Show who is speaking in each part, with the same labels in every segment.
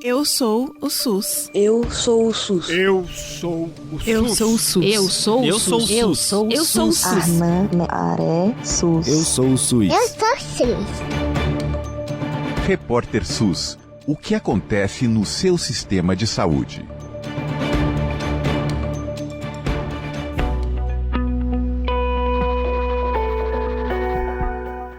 Speaker 1: Eu sou o SUS.
Speaker 2: Eu sou o SUS.
Speaker 3: Eu sou o SUS.
Speaker 1: Eu sou o SUS.
Speaker 4: Eu sou o
Speaker 3: Eu sou o
Speaker 4: SUS.
Speaker 3: SUS.
Speaker 4: Eu sou o SUS.
Speaker 2: Armã, Aré, SUS.
Speaker 5: Eu sou o SUS.
Speaker 6: Eu sou SUS.
Speaker 7: Repórter SUS. O que acontece no seu sistema de saúde?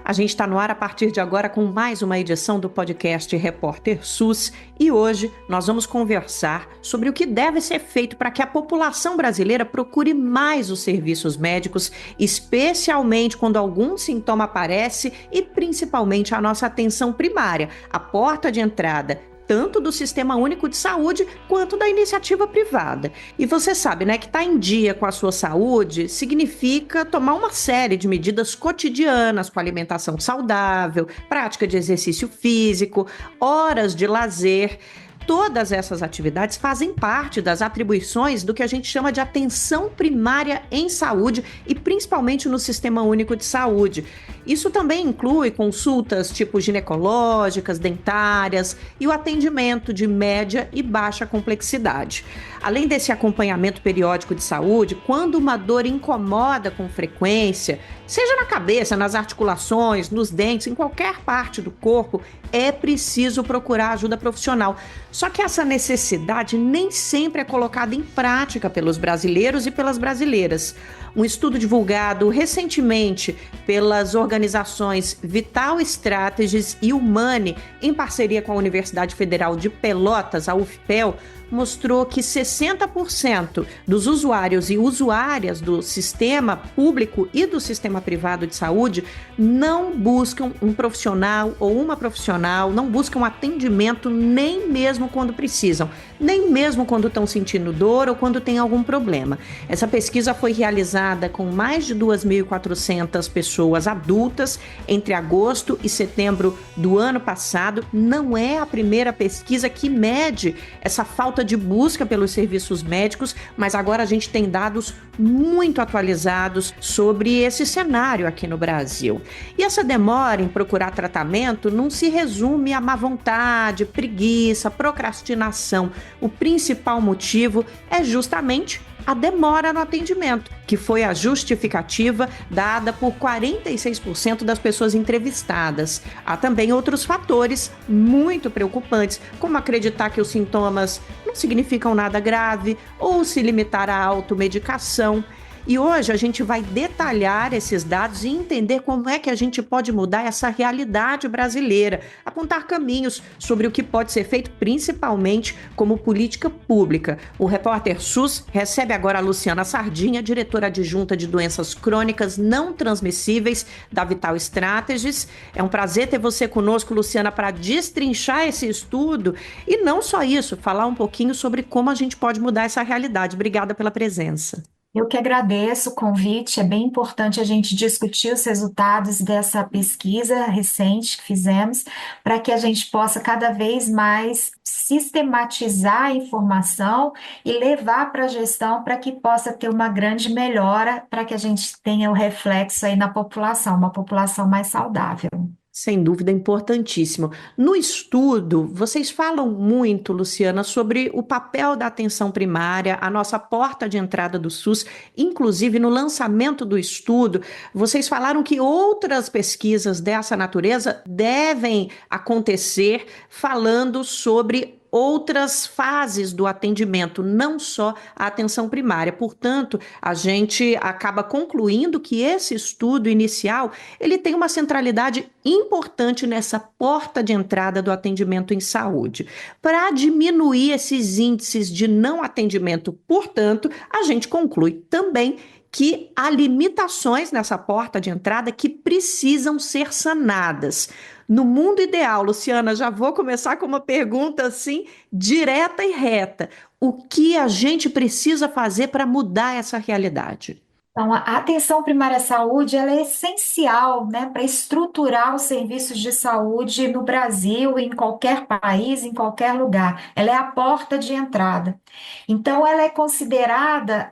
Speaker 4: A gente está no ar a partir de agora com mais uma edição do podcast Repórter SUS e hoje nós vamos conversar sobre o que deve ser feito para que a população brasileira procure mais os serviços médicos, especialmente quando algum sintoma aparece e principalmente a nossa atenção primária, a porta de entrada tanto do Sistema Único de Saúde quanto da iniciativa privada. E você sabe, né, que estar em dia com a sua saúde significa tomar uma série de medidas cotidianas com alimentação saudável, prática de exercício físico, horas de lazer. Todas essas atividades fazem parte das atribuições do que a gente chama de atenção primária em saúde e principalmente no Sistema Único de Saúde. Isso também inclui consultas tipo ginecológicas, dentárias e o atendimento de média e baixa complexidade. Além desse acompanhamento periódico de saúde, quando uma dor incomoda com frequência, seja na cabeça, nas articulações, nos dentes, em qualquer parte do corpo, é preciso procurar ajuda profissional. Só que essa necessidade nem sempre é colocada em prática pelos brasileiros e pelas brasileiras. Um estudo divulgado recentemente pelas organizações Vital Strategies e Humane, em parceria com a Universidade Federal de Pelotas, a UFPEL, mostrou que 60% dos usuários e usuárias do sistema público e do sistema privado de saúde não buscam um profissional ou uma profissional, não buscam atendimento nem mesmo quando precisam, nem mesmo quando estão sentindo dor ou quando tem algum problema. Essa pesquisa foi realizada com mais de 2.400 pessoas adultas entre agosto e setembro do ano passado. Não é a primeira pesquisa que mede essa falta de busca pelos serviços médicos, mas agora a gente tem dados muito atualizados sobre esse cenário aqui no Brasil. E essa demora em procurar tratamento não se resume a má vontade, preguiça, procrastinação. O principal motivo é justamente a demora no atendimento, que foi a justificativa dada por 46% das pessoas entrevistadas. Há também outros fatores muito preocupantes, como acreditar que os sintomas não significam nada grave ou se limitar à automedicação. E hoje a gente vai detalhar esses dados e entender como é que a gente pode mudar essa realidade brasileira, apontar caminhos sobre o que pode ser feito, principalmente como política pública. O Repórter SUS recebe agora a Luciana Sardinha, diretora adjunta de doenças crônicas não transmissíveis da Vital Strategies. É um prazer ter você conosco, Luciana, para destrinchar esse estudo e não só isso, falar um pouquinho sobre como a gente pode mudar essa realidade. Obrigada pela presença.
Speaker 8: Eu que agradeço o convite, é bem importante a gente discutir os resultados dessa pesquisa recente que fizemos, para que a gente possa cada vez mais sistematizar a informação e levar para a gestão para que possa ter uma grande melhora, para que a gente tenha o reflexo aí na população, uma população mais saudável.
Speaker 4: Sem dúvida, importantíssimo. No estudo, vocês falam muito, Luciana, sobre o papel da atenção primária, a nossa porta de entrada do SUS. Inclusive, no lançamento do estudo, vocês falaram que outras pesquisas dessa natureza devem acontecer falando sobre outras fases do atendimento, não só a atenção primária. Portanto, a gente acaba concluindo que esse estudo inicial, ele tem uma centralidade importante nessa porta de entrada do atendimento em saúde. Para diminuir esses índices de não atendimento, portanto, a gente conclui também que há limitações nessa porta de entrada que precisam ser sanadas. No mundo ideal, Luciana, já vou começar com uma pergunta assim, direta e reta. O que a gente precisa fazer para mudar essa realidade?
Speaker 8: Então, a atenção primária à saúde, ela é essencial, né, para estruturar os serviços de saúde no Brasil, em qualquer país, em qualquer lugar. Ela é a porta de entrada. Então, ela é considerada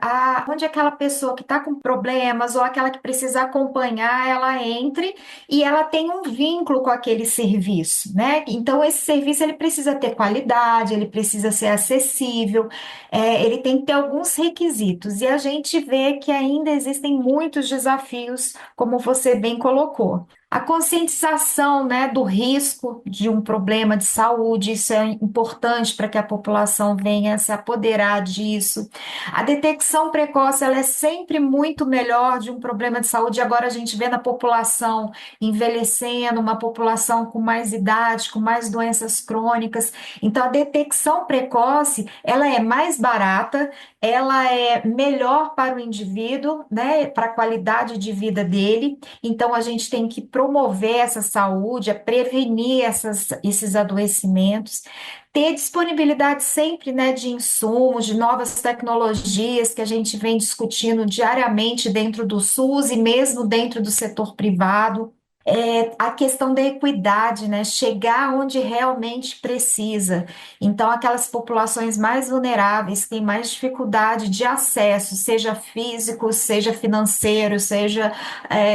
Speaker 8: onde aquela pessoa que está com problemas ou aquela que precisa acompanhar, ela entre e ela tem um vínculo com aquele serviço, né? Então, esse serviço ele precisa ter qualidade, ele precisa ser acessível, ele tem que ter alguns requisitos. E a gente vê que ainda existem muitos desafios, como você bem colocou. A conscientização, né, do risco de um problema de saúde, isso é importante para que a população venha se apoderar disso. A detecção precoce, ela é sempre muito melhor de um problema de saúde. Agora a gente vê na população envelhecendo, uma população com mais idade, com mais doenças crônicas. Então, a detecção precoce, ela é mais barata, ela é melhor para o indivíduo, né, para a qualidade de vida dele. Então, a gente tem que promover essa saúde, a prevenir esses adoecimentos, ter disponibilidade sempre, né, de insumos, de novas tecnologias que a gente vem discutindo diariamente dentro do SUS e mesmo dentro do setor privado. A questão da equidade, né? Chegar onde realmente precisa. Então, aquelas populações mais vulneráveis têm mais dificuldade de acesso, seja físico, seja financeiro, seja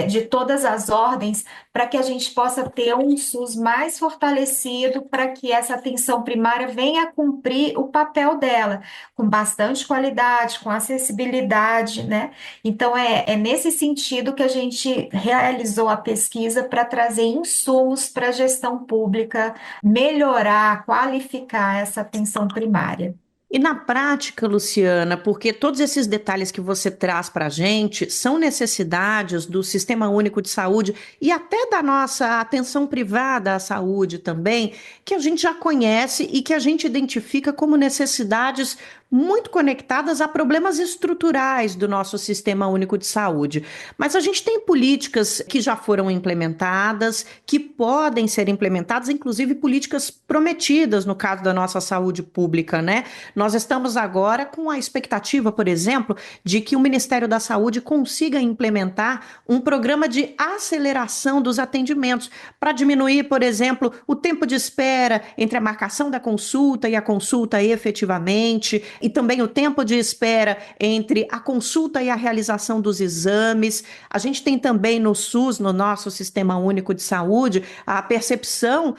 Speaker 8: de todas as ordens, para que a gente possa ter um SUS mais fortalecido, para que essa atenção primária venha cumprir o papel dela, com bastante qualidade, com acessibilidade, né? Então, é nesse sentido que a gente realizou a pesquisa para trazer insumos para a gestão pública, melhorar, qualificar essa atenção primária.
Speaker 4: E na prática, Luciana, porque todos esses detalhes que você traz para a gente são necessidades do Sistema Único de Saúde e até da nossa atenção privada à saúde também, que a gente já conhece e que a gente identifica como necessidades muito conectadas a problemas estruturais do nosso Sistema Único de Saúde. Mas a gente tem políticas que já foram implementadas, que podem ser implementadas, inclusive políticas prometidas no caso da nossa saúde pública, né? Nós estamos agora com a expectativa, por exemplo, de que o Ministério da Saúde consiga implementar um programa de aceleração dos atendimentos para diminuir, por exemplo, o tempo de espera entre a marcação da consulta e a consulta efetivamente, e também o tempo de espera entre a consulta e a realização dos exames. A gente tem também no SUS, no nosso Sistema Único de Saúde, a percepção,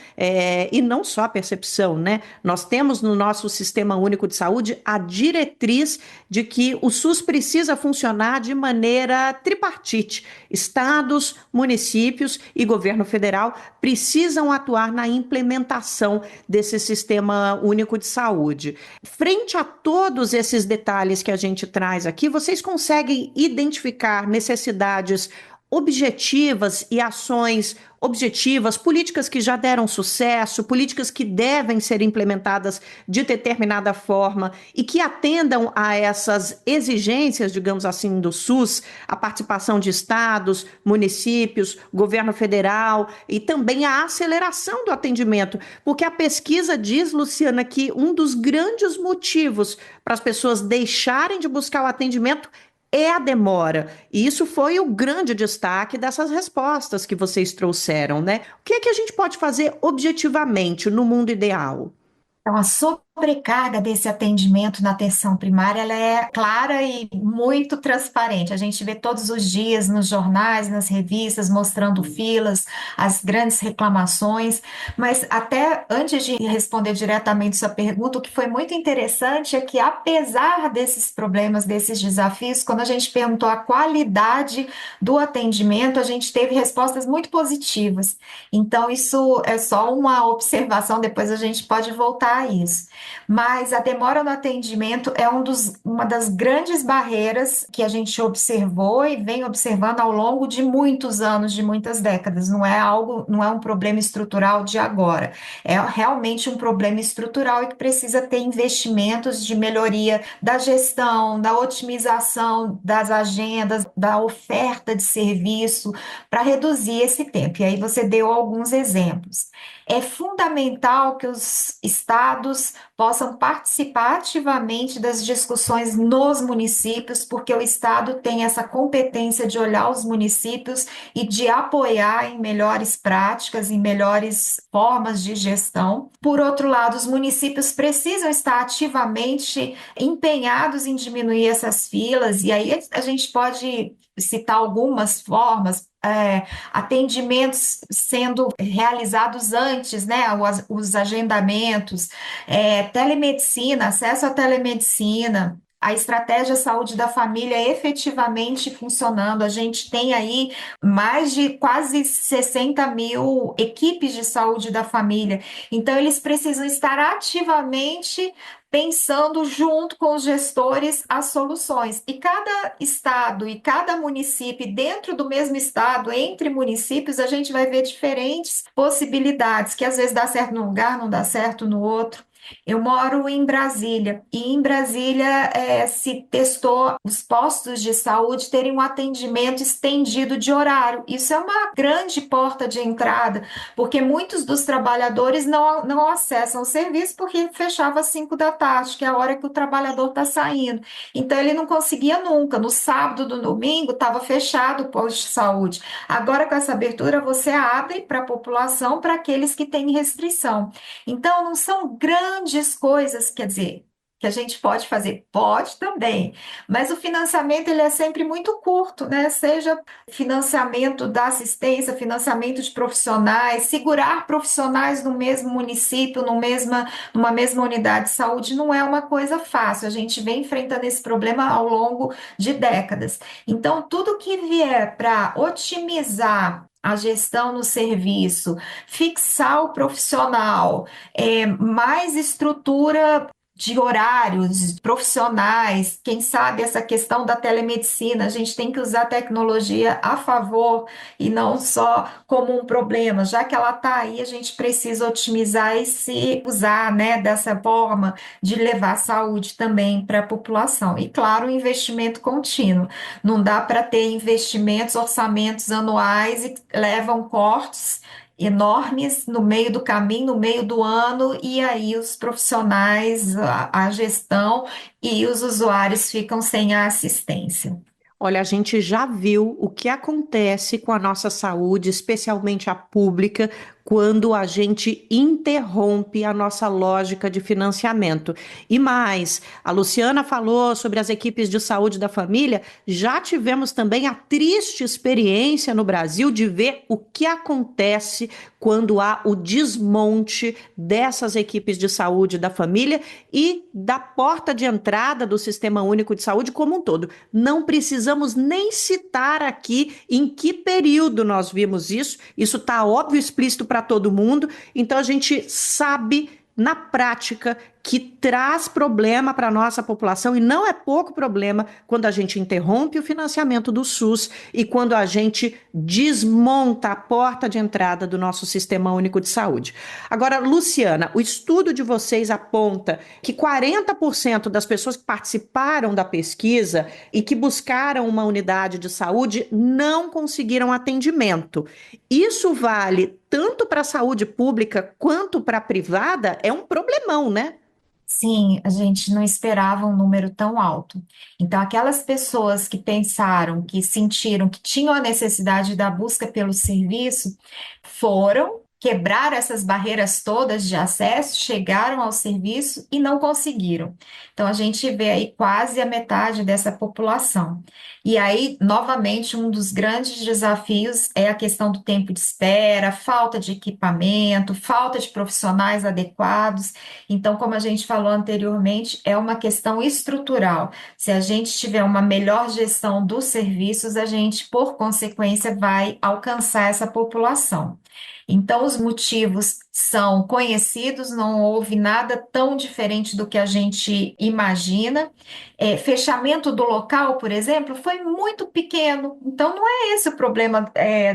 Speaker 4: e não só a percepção, né? Nós temos no nosso Sistema Único de Saúde a diretriz de que o SUS precisa funcionar de maneira tripartite. Estados, municípios e governo federal precisam atuar na implementação desse Sistema Único de Saúde. Frente a todos esses detalhes que a gente traz aqui, vocês conseguem identificar necessidades objetivas e ações objetivas, políticas que já deram sucesso, políticas que devem ser implementadas de determinada forma e que atendam a essas exigências, digamos assim, do SUS, a participação de estados, municípios, governo federal e também a aceleração do atendimento, porque a pesquisa diz, Luciana, que um dos grandes motivos para as pessoas deixarem de buscar o atendimento é a demora. E isso foi o grande destaque dessas respostas que vocês trouxeram, né? O que é que a gente pode fazer objetivamente no mundo ideal?
Speaker 8: Então, a sobrecarga desse atendimento na atenção primária, ela é clara e muito transparente. A gente vê todos os dias nos jornais, nas revistas, mostrando filas, as grandes reclamações. Mas até antes de responder diretamente sua pergunta, o que foi muito interessante é que, apesar desses problemas, desses desafios, quando a gente perguntou a qualidade do atendimento, a gente teve respostas muito positivas. Então, isso é só uma observação, depois a gente pode voltar a isso. Mas a demora no atendimento é uma das grandes barreiras que a gente observou e vem observando ao longo de muitos anos, de muitas décadas. Não é um problema estrutural de agora. É realmente um problema estrutural e que precisa ter investimentos de melhoria da gestão, da otimização das agendas, da oferta de serviço para reduzir esse tempo. E aí você deu alguns exemplos. É fundamental que os estados possam participar ativamente das discussões nos municípios, porque o Estado tem essa competência de olhar os municípios e de apoiar em melhores práticas, em melhores formas de gestão. Por outro lado, os municípios precisam estar ativamente empenhados em diminuir essas filas, e aí a gente pode citar algumas formas, atendimentos sendo realizados antes, né, os agendamentos, telemedicina, acesso à telemedicina, a estratégia saúde da família efetivamente funcionando. A gente tem aí mais de quase 60 mil equipes de saúde da família. Então, eles precisam estar ativamente pensando junto com os gestores as soluções. E cada estado e cada município, dentro do mesmo estado, entre municípios, a gente vai ver diferentes possibilidades, que às vezes dá certo num lugar, não dá certo no outro. Eu moro em Brasília e em Brasília se testou os postos de saúde terem um atendimento estendido de horário. Isso é uma grande porta de entrada, porque muitos dos trabalhadores não acessam o serviço porque fechava às 5 da tarde, que é a hora que o trabalhador está saindo. Então ele não conseguia nunca. No sábado, no domingo, estava fechado o posto de saúde. Agora, com essa abertura, você abre para a população, para aqueles que têm restrição. Então, não são grandes coisas, quer dizer, que a gente pode fazer, pode também, mas o financiamento ele é sempre muito curto, né? Seja financiamento da assistência, financiamento de profissionais, segurar profissionais no mesmo município, numa mesma unidade de saúde, não é uma coisa fácil. A gente vem enfrentando esse problema ao longo de décadas. Então, tudo que vier para otimizar a gestão no serviço, fixar o profissional, mais estrutura de horários profissionais, quem sabe essa questão da telemedicina, a gente tem que usar a tecnologia a favor e não só como um problema, já que ela está aí, a gente precisa otimizar e se usar, né, dessa forma de levar saúde também para a população. E claro, o investimento contínuo. Não dá para ter investimentos, orçamentos anuais e levam cortes enormes no meio do caminho, no meio do ano, e aí os profissionais, a gestão e os usuários ficam sem a assistência.
Speaker 4: Olha, a gente já viu o que acontece com a nossa saúde, especialmente a pública, quando a gente interrompe a nossa lógica de financiamento. E mais, a Luciana falou sobre as equipes de saúde da família, já tivemos também a triste experiência no Brasil de ver o que acontece quando há o desmonte dessas equipes de saúde da família e da porta de entrada do Sistema Único de Saúde como um todo. Não precisamos nem citar aqui em que período nós vimos isso está óbvio, explícito para todo mundo, então a gente sabe na prática que traz problema para a nossa população, e não é pouco problema quando a gente interrompe o financiamento do SUS e quando a gente desmonta a porta de entrada do nosso Sistema Único de Saúde. Agora, Luciana, o estudo de vocês aponta que 40% das pessoas que participaram da pesquisa e que buscaram uma unidade de saúde não conseguiram atendimento. Isso vale tanto para a saúde pública quanto para a privada? É um problemão, né?
Speaker 8: Sim, a gente não esperava um número tão alto. Então, aquelas pessoas que pensaram, que sentiram que tinham a necessidade da busca pelo serviço, foram, quebraram essas barreiras todas de acesso, chegaram ao serviço e não conseguiram. Então, a gente vê aí quase a metade dessa população. E aí, novamente, um dos grandes desafios é a questão do tempo de espera, falta de equipamento, falta de profissionais adequados. Então, como a gente falou anteriormente, é uma questão estrutural. Se a gente tiver uma melhor gestão dos serviços, a gente, por consequência, vai alcançar essa população. Então, os motivos são conhecidos, não houve nada tão diferente do que a gente imagina. Fechamento do local, por exemplo, foi muito pequeno. Então, não é esse o problema,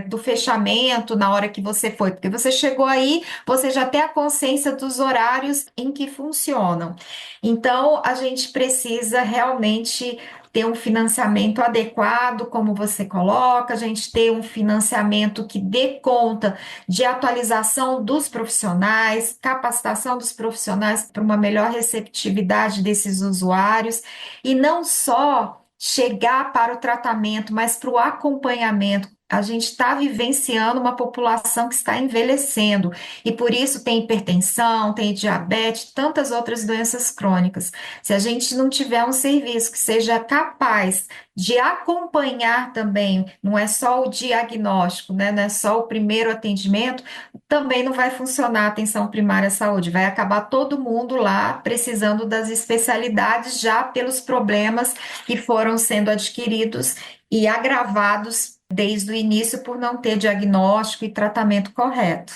Speaker 8: do fechamento na hora que você foi, porque você chegou aí, você já tem a consciência dos horários em que funcionam. Então, a gente precisa realmente ter um financiamento adequado, como você coloca, a gente ter um financiamento que dê conta de atualização dos profissionais, capacitação dos profissionais para uma melhor receptividade desses usuários, e não só chegar para o tratamento, mas para o acompanhamento. A gente está vivenciando uma população que está envelhecendo e por isso tem hipertensão, tem diabetes, tantas outras doenças crônicas. Se a gente não tiver um serviço que seja capaz de acompanhar também, não é só o diagnóstico, né? Não é só o primeiro atendimento, também não vai funcionar a atenção primária à saúde. Vai acabar todo mundo lá precisando das especialidades já pelos problemas que foram sendo adquiridos e agravados desde o início por não ter diagnóstico e tratamento correto.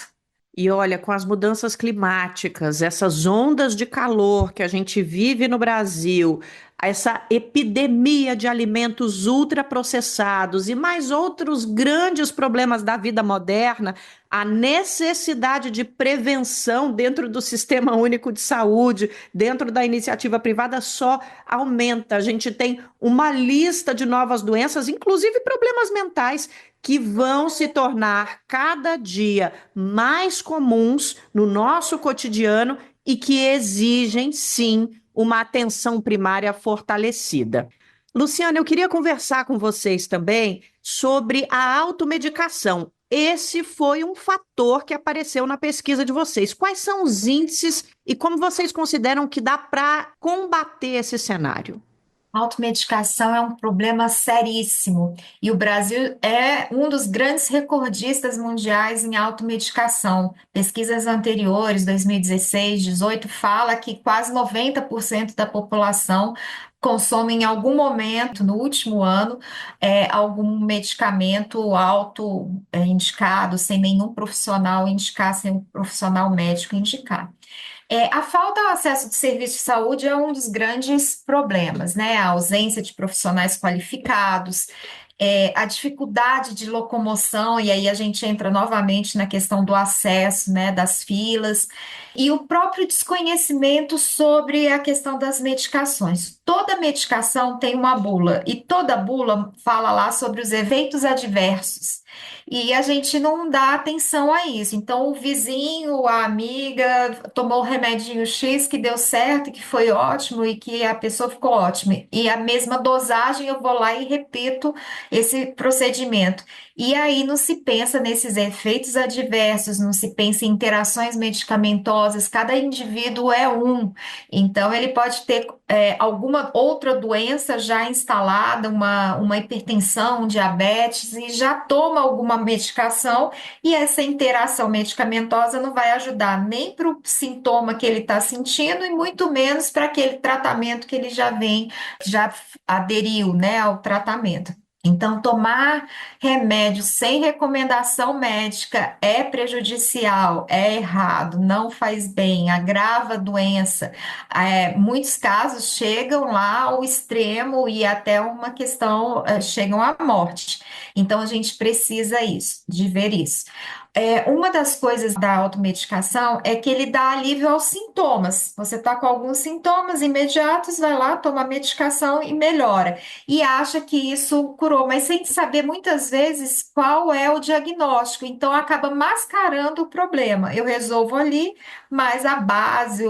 Speaker 4: E olha, com as mudanças climáticas, essas ondas de calor que a gente vive no Brasil, essa epidemia de alimentos ultraprocessados e mais outros grandes problemas da vida moderna, a necessidade de prevenção dentro do Sistema Único de Saúde, dentro da iniciativa privada, só aumenta. A gente tem uma lista de novas doenças, inclusive problemas mentais, que vão se tornar cada dia mais comuns no nosso cotidiano e que exigem, sim, uma atenção primária fortalecida. Luciana, eu queria conversar com vocês também sobre a automedicação. Esse foi um fator que apareceu na pesquisa de vocês. Quais são os índices e como vocês consideram que dá para combater esse cenário?
Speaker 8: A automedicação é um problema seríssimo e o Brasil é um dos grandes recordistas mundiais em automedicação. Pesquisas anteriores, 2016, 2018, fala que quase 90% da população consome em algum momento, no último ano, algum medicamento indicado, sem nenhum profissional indicar, sem um profissional médico indicar. A falta ao acesso de serviço de saúde é um dos grandes problemas, né? A ausência de profissionais qualificados, a dificuldade de locomoção, e aí a gente entra novamente na questão do acesso, né, das filas, e o próprio desconhecimento sobre a questão das medicações. Toda medicação tem uma bula, e toda bula fala lá sobre os efeitos adversos. E a gente não dá atenção a isso. Então, o vizinho, a amiga, tomou o remedinho X que deu certo, que foi ótimo e que a pessoa ficou ótima. E a mesma dosagem eu vou lá e repito esse procedimento. E aí não se pensa nesses efeitos adversos, não se pensa em interações medicamentosas, cada indivíduo é um. Então, ele pode ter alguma outra doença já instalada, uma hipertensão, um diabetes, e já toma alguma medicação, e essa interação medicamentosa não vai ajudar nem para o sintoma que ele está sentindo, e muito menos para aquele tratamento que ele já aderiu, né, ao tratamento. Então, tomar remédio sem recomendação médica é prejudicial, é errado, não faz bem, agrava a doença. Muitos casos chegam lá ao extremo e até uma questão, chegam à morte. Então, a gente precisa de ver isso. Uma das coisas da automedicação é que ele dá alívio aos sintomas. Você está com alguns sintomas imediatos, vai lá, toma a medicação e melhora. E acha que isso curou, mas sem saber muitas vezes qual é o diagnóstico. Então, acaba mascarando o problema. Eu resolvo ali, mas a base,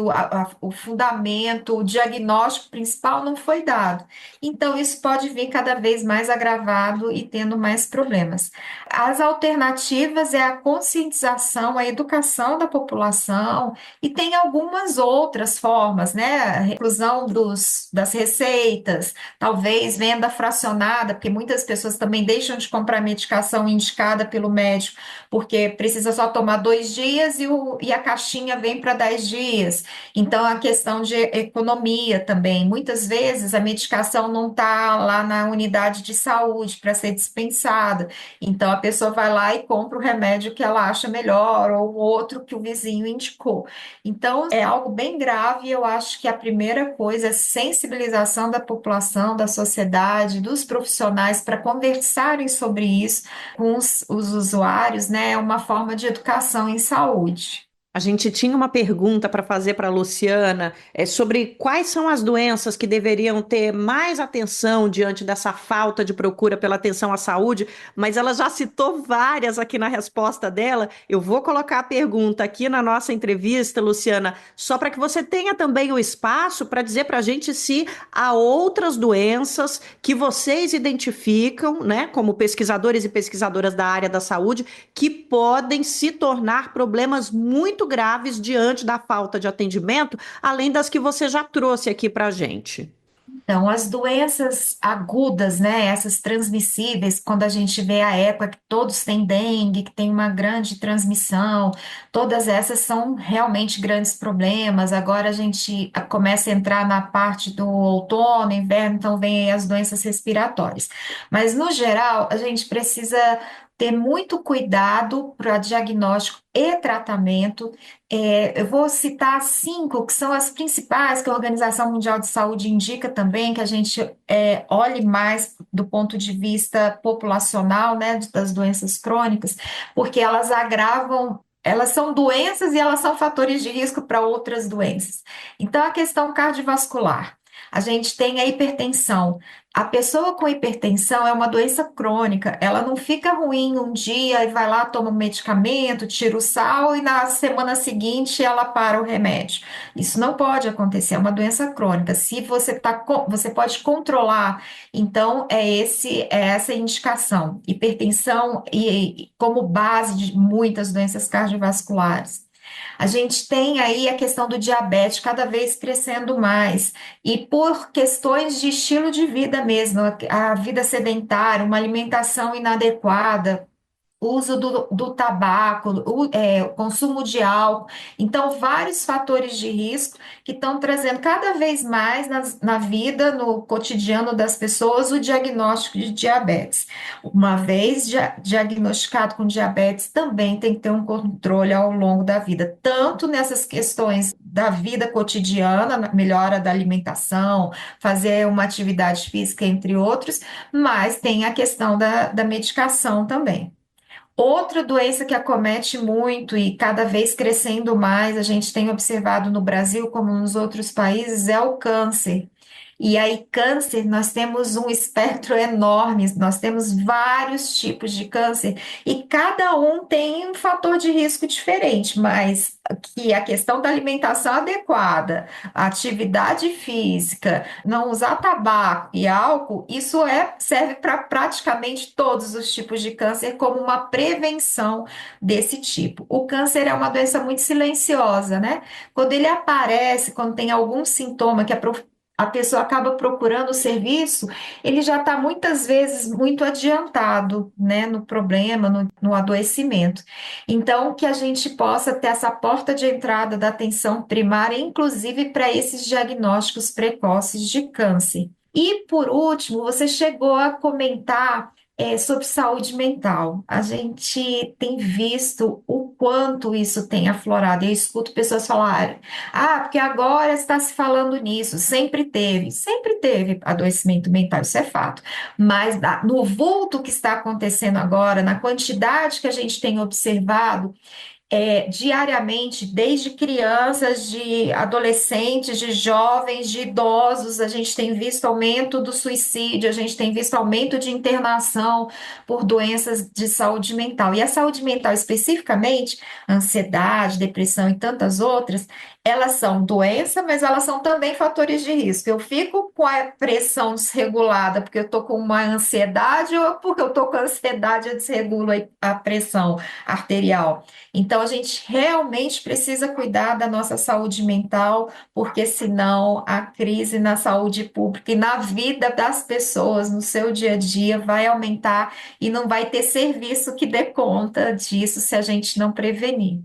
Speaker 8: o fundamento, o diagnóstico principal não foi dado. Então, isso pode vir cada vez mais agravado e tendo mais problemas. As alternativas é a conscientização, a educação da população, e tem algumas outras formas, né? A reclusão das receitas, talvez venda fracionada, porque muitas pessoas também deixam de comprar medicação indicada pelo médico, porque precisa só tomar 2 dias e a caixinha vem para 10 dias. Então, a questão de economia também. Muitas vezes a medicação não está lá na unidade de saúde para ser dispensada. Então, a pessoa vai lá e compra o remédio que ela acha melhor, ou outro que o vizinho indicou. Então, é algo bem grave, e eu acho que a primeira coisa é sensibilização da população, da sociedade, dos profissionais, para conversarem sobre isso com os usuários, né? É uma forma de educação em saúde.
Speaker 4: A gente tinha uma pergunta para fazer para a Luciana, sobre quais são as doenças que deveriam ter mais atenção diante dessa falta de procura pela atenção à saúde, mas ela já citou várias aqui na resposta dela. Eu vou colocar a pergunta aqui na nossa entrevista, Luciana, só para que você tenha também o espaço para dizer para a gente se há outras doenças que vocês identificam, né, como pesquisadores e pesquisadoras da área da saúde, que podem se tornar problemas muito graves diante da falta de atendimento, além das que você já trouxe aqui para a gente.
Speaker 8: Então, as doenças agudas, né, essas transmissíveis, quando a gente vê a época que todos têm dengue, que tem uma grande transmissão, todas essas são realmente grandes problemas. Agora a gente começa a entrar na parte do outono, inverno, então vem aí as doenças respiratórias. Mas, no geral, a gente precisa ter muito cuidado para diagnóstico e tratamento. Eu vou citar 5, que são as principais, que a Organização Mundial de Saúde indica também, que a gente olhe mais do ponto de vista populacional, né, das doenças crônicas, porque elas agravam. Elas são doenças e elas são fatores de risco para outras doenças. Então, a questão cardiovascular. A gente tem a hipertensão. A pessoa com hipertensão é uma doença crônica, ela não fica ruim um dia e vai lá, toma um medicamento, tira o sal e na semana seguinte ela para o remédio. Isso não pode acontecer, é uma doença crônica. Se você pode controlar, então é essa indicação. Hipertensão e como base de muitas doenças cardiovasculares. A gente tem aí a questão do diabetes cada vez crescendo mais, e por questões de estilo de vida mesmo, a vida sedentária, uma alimentação inadequada, o uso do tabaco, o consumo de álcool. Então, vários fatores de risco que estão trazendo cada vez mais na vida, no cotidiano das pessoas, o diagnóstico de diabetes. Uma vez diagnosticado com diabetes, também tem que ter um controle ao longo da vida, tanto nessas questões da vida cotidiana, na melhora da alimentação, fazer uma atividade física, entre outros, mas tem a questão da medicação também. Outra doença que acomete muito e cada vez crescendo mais, a gente tem observado no Brasil como nos outros países, é o câncer. E aí, câncer, nós temos um espectro enorme, nós temos vários tipos de câncer e cada um tem um fator de risco diferente, mas que a questão da alimentação adequada, a atividade física, não usar tabaco e álcool, isso serve para praticamente todos os tipos de câncer como uma prevenção desse tipo. O câncer é uma doença muito silenciosa, né? Quando ele aparece, quando tem algum sintoma que a pessoa acaba procurando o serviço, ele já está muitas vezes muito adiantado, né, no problema, no adoecimento. Então, que a gente possa ter essa porta de entrada da atenção primária, inclusive para esses diagnósticos precoces de câncer. E, por último, você chegou a comentar sobre saúde mental. A gente tem visto o quanto isso tem aflorado. Eu escuto pessoas falarem, porque agora está se falando nisso. Sempre teve adoecimento mental, isso é fato. Mas no vulto que está acontecendo agora, na quantidade que a gente tem observado, diariamente, desde crianças, de adolescentes, de jovens, de idosos, a gente tem visto aumento do suicídio, a gente tem visto aumento de internação por doenças de saúde mental. E a saúde mental, especificamente, ansiedade, depressão e tantas outras, elas são doença, mas elas são também fatores de risco. Eu fico com a pressão desregulada porque eu estou com uma ansiedade ou porque eu estou com a ansiedade, eu desregulo a pressão arterial. Então, a gente realmente precisa cuidar da nossa saúde mental, porque senão a crise na saúde pública e na vida das pessoas, no seu dia a dia, vai aumentar e não vai ter serviço que dê conta disso se a gente não prevenir.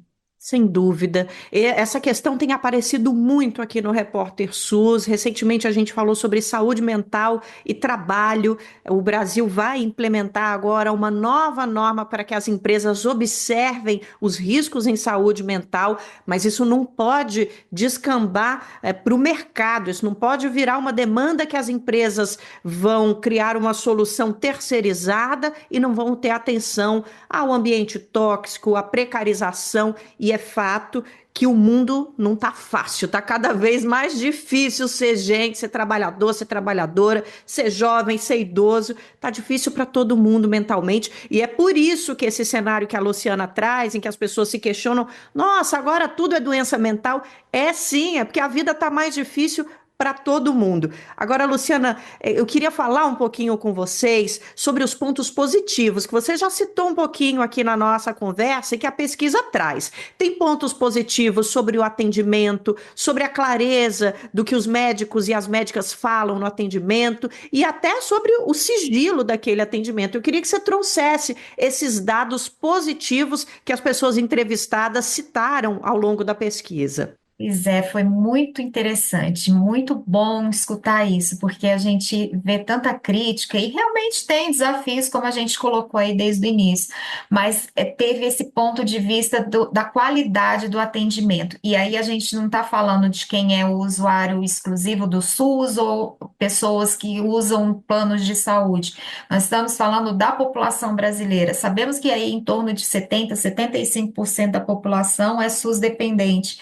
Speaker 4: Sem dúvida. Essa questão tem aparecido muito aqui no Repórter SUS. Recentemente a gente falou sobre saúde mental e trabalho. O Brasil vai implementar agora uma nova norma para que as empresas observem os riscos em saúde mental, mas isso não pode descambar para o mercado, isso não pode virar uma demanda que as empresas vão criar uma solução terceirizada e não vão ter atenção ao ambiente tóxico, à precarização e é fato que o mundo não tá fácil, tá cada vez mais difícil ser gente, ser trabalhador, ser trabalhadora, ser jovem, ser idoso, tá difícil para todo mundo mentalmente, e é por isso que esse cenário que a Luciana traz, em que as pessoas se questionam, nossa, agora tudo é doença mental, é sim, é porque a vida tá mais difícil para todo mundo. Agora, Luciana, eu queria falar um pouquinho com vocês sobre os pontos positivos, que você já citou um pouquinho aqui na nossa conversa e que a pesquisa traz. Tem pontos positivos sobre o atendimento, sobre a clareza do que os médicos e as médicas falam no atendimento e até sobre o sigilo daquele atendimento. Eu queria que você trouxesse esses dados positivos que as pessoas entrevistadas citaram ao longo da pesquisa.
Speaker 8: Pois é, foi muito interessante, muito bom escutar isso, porque a gente vê tanta crítica e realmente tem desafios, como a gente colocou aí desde o início, mas teve esse ponto de vista da qualidade do atendimento. E aí a gente não está falando de quem é o usuário exclusivo do SUS ou pessoas que usam planos de saúde. Nós estamos falando da população brasileira. Sabemos que aí em torno de 75% da população é SUS dependente,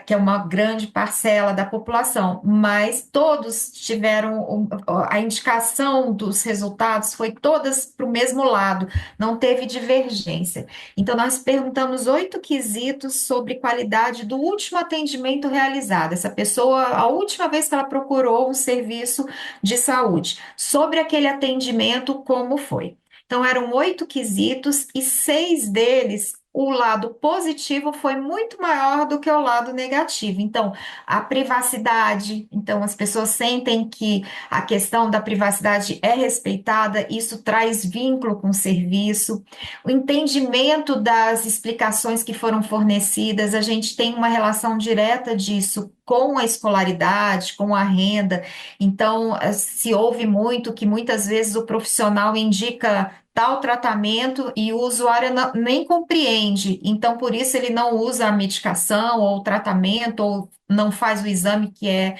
Speaker 8: que é uma grande parcela da população, mas todos tiveram a indicação dos resultados foi todas para o mesmo lado, não teve divergência. Então, nós perguntamos 8 quesitos sobre qualidade do último atendimento realizado. Essa pessoa, a última vez que ela procurou um serviço de saúde, sobre aquele atendimento, como foi? Então, eram 8 quesitos e 6 deles o lado positivo foi muito maior do que o lado negativo. Então, a privacidade, então as pessoas sentem que a questão da privacidade é respeitada, isso traz vínculo com o serviço. O entendimento das explicações que foram fornecidas, a gente tem uma relação direta disso com a escolaridade, com a renda. Então, se ouve muito que muitas vezes o profissional indica tal tratamento e o usuário nem compreende, então por isso ele não usa a medicação ou o tratamento ou não faz o exame que é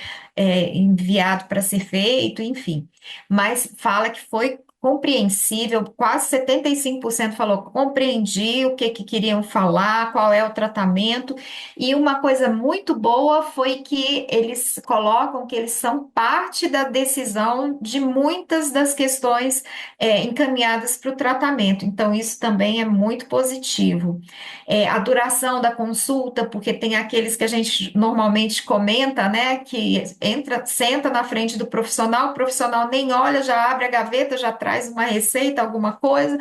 Speaker 8: enviado para ser feito, enfim. Mas fala que foi compreensível, quase 75% falou compreendi o que queriam falar, qual é o tratamento, e uma coisa muito boa foi que eles colocam que eles são parte da decisão de muitas das questões encaminhadas para o tratamento, então isso também é muito positivo. A duração da consulta, porque tem aqueles que a gente normalmente comenta, né, que senta na frente do profissional, o profissional nem olha, já abre a gaveta, já traz uma receita, alguma coisa,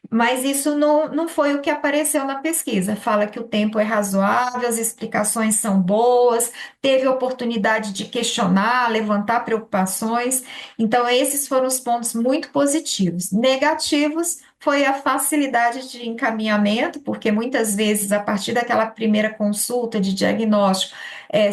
Speaker 8: mas isso não foi o que apareceu na pesquisa. Fala que o tempo é razoável, as explicações são boas, teve oportunidade de questionar, levantar preocupações. Então, esses foram os pontos muito positivos. Negativos foi a facilidade de encaminhamento, porque muitas vezes, a partir daquela primeira consulta de diagnóstico,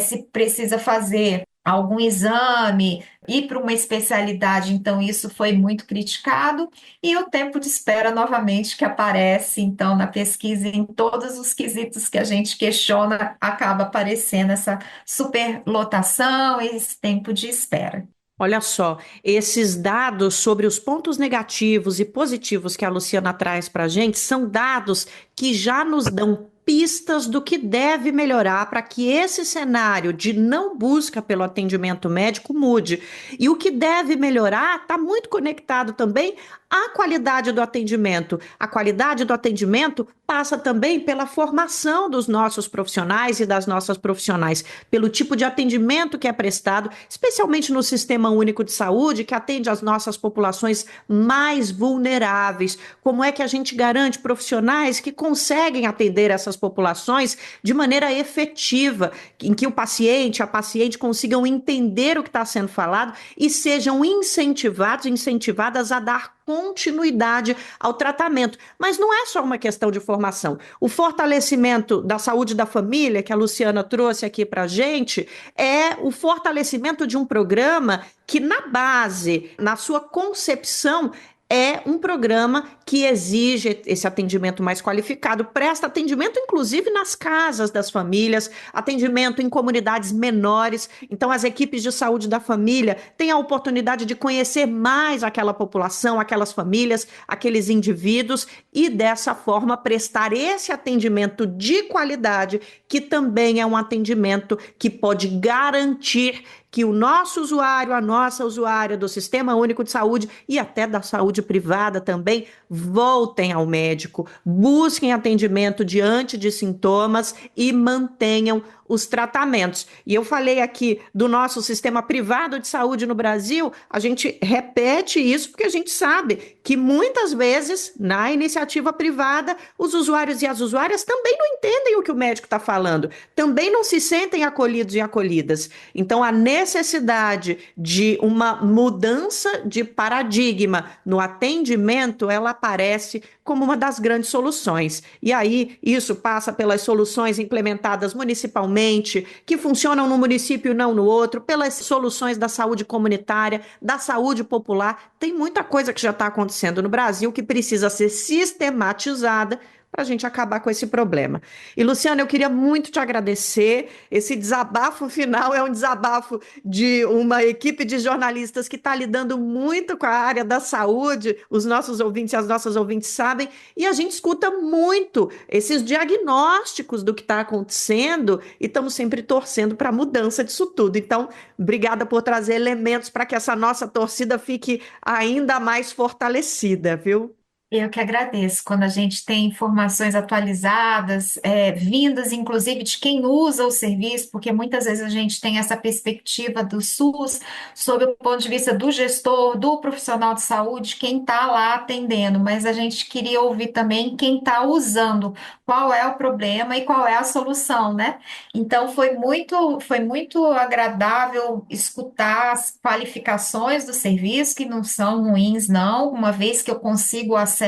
Speaker 8: se precisa fazer algum exame, ir para uma especialidade, então isso foi muito criticado, e o tempo de espera novamente que aparece, então, na pesquisa, em todos os quesitos que a gente questiona, acaba aparecendo essa superlotação e esse tempo de espera.
Speaker 4: Olha só, esses dados sobre os pontos negativos e positivos que a Luciana traz para a gente são dados que já nos dão pistas do que deve melhorar para que esse cenário de não busca pelo atendimento médico mude. E o que deve melhorar está muito conectado também à qualidade do atendimento. A qualidade do atendimento passa também pela formação dos nossos profissionais e das nossas profissionais, pelo tipo de atendimento que é prestado, especialmente no Sistema Único de Saúde, que atende as nossas populações mais vulneráveis. Como é que a gente garante profissionais que conseguem atender essas populações de maneira efetiva, em que o paciente, a paciente consigam entender o que está sendo falado e sejam incentivadas a dar continuidade ao tratamento. Mas não é só uma questão de formação. O fortalecimento da saúde da família, que a Luciana trouxe aqui para a gente, é o fortalecimento de um programa que, na base, na sua concepção, é um programa que exige esse atendimento mais qualificado, presta atendimento inclusive nas casas das famílias, atendimento em comunidades menores. Então as equipes de saúde da família têm a oportunidade de conhecer mais aquela população, aquelas famílias, aqueles indivíduos e dessa forma prestar esse atendimento de qualidade, que também é um atendimento que pode garantir que o nosso usuário, a nossa usuária do Sistema Único de Saúde e até da saúde privada também voltem ao médico, busquem atendimento diante de sintomas e mantenham os tratamentos. E eu falei aqui do nosso sistema privado de saúde no Brasil, a gente repete isso porque a gente sabe que muitas vezes na iniciativa privada os usuários e as usuárias também não entendem o que o médico está falando, também não se sentem acolhidos e acolhidas. Então a necessidade de uma mudança de paradigma no atendimento, ela aparece como uma das grandes soluções. E aí isso passa pelas soluções implementadas municipalmente, que funcionam no município e não no outro, pelas soluções da saúde comunitária, da saúde popular. Tem muita coisa que já está acontecendo no Brasil que precisa ser sistematizada para a gente acabar com esse problema. E, Luciana, eu queria muito te agradecer. Esse desabafo final é um desabafo de uma equipe de jornalistas que está lidando muito com a área da saúde, os nossos ouvintes e as nossas ouvintes sabem, e a gente escuta muito esses diagnósticos do que está acontecendo e estamos sempre torcendo para a mudança disso tudo. Então, obrigada por trazer elementos para que essa nossa torcida fique ainda mais fortalecida, viu?
Speaker 8: Eu que agradeço quando a gente tem informações atualizadas, vindas inclusive de quem usa o serviço, porque muitas vezes a gente tem essa perspectiva do SUS sob o ponto de vista do gestor, do profissional de saúde, quem está lá atendendo, mas a gente queria ouvir também quem está usando, qual é o problema e qual é a solução, né? Então foi muito agradável escutar as qualificações do serviço, que não são ruins, não, uma vez que eu consigo acesso,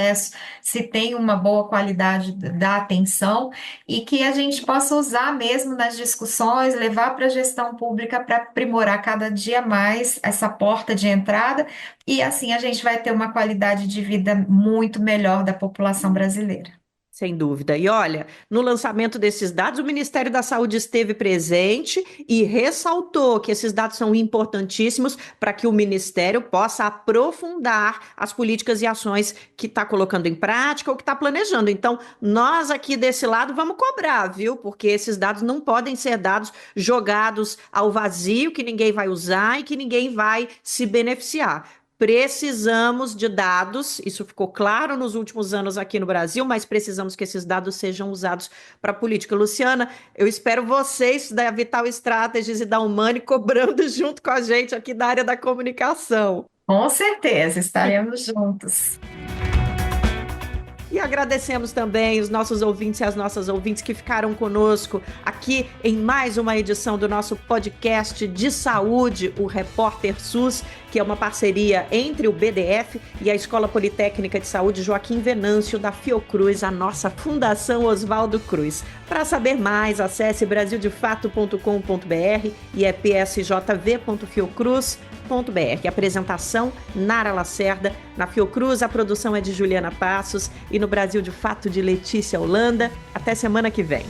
Speaker 8: se tem uma boa qualidade da atenção e que a gente possa usar mesmo nas discussões, levar para a gestão pública para aprimorar cada dia mais essa porta de entrada e assim a gente vai ter uma qualidade de vida muito melhor da população brasileira.
Speaker 4: Sem dúvida. E olha, no lançamento desses dados, o Ministério da Saúde esteve presente e ressaltou que esses dados são importantíssimos para que o Ministério possa aprofundar as políticas e ações que está colocando em prática ou que está planejando. Então, nós aqui desse lado vamos cobrar, viu? Porque esses dados não podem ser dados jogados ao vazio, que ninguém vai usar e que ninguém vai se beneficiar. Precisamos de dados, isso ficou claro nos últimos anos aqui no Brasil, mas precisamos que esses dados sejam usados para a política. Luciana, eu espero vocês da Vital Strategies e da Humane cobrando junto com a gente aqui da área da comunicação.
Speaker 8: Com certeza, estaremos juntos.
Speaker 4: E agradecemos também os nossos ouvintes e as nossas ouvintes que ficaram conosco aqui em mais uma edição do nosso podcast de saúde, o Repórter SUS, que é uma parceria entre o BDF e a Escola Politécnica de Saúde Joaquim Venâncio da Fiocruz, a nossa Fundação Oswaldo Cruz. Para saber mais, acesse brasildefato.com.br e psjv.fiocruz.br. Apresentação, Nara Lacerda. Na Fiocruz, a produção é de Juliana Passos e no Brasil de Fato de Letícia Holanda. Até semana que vem.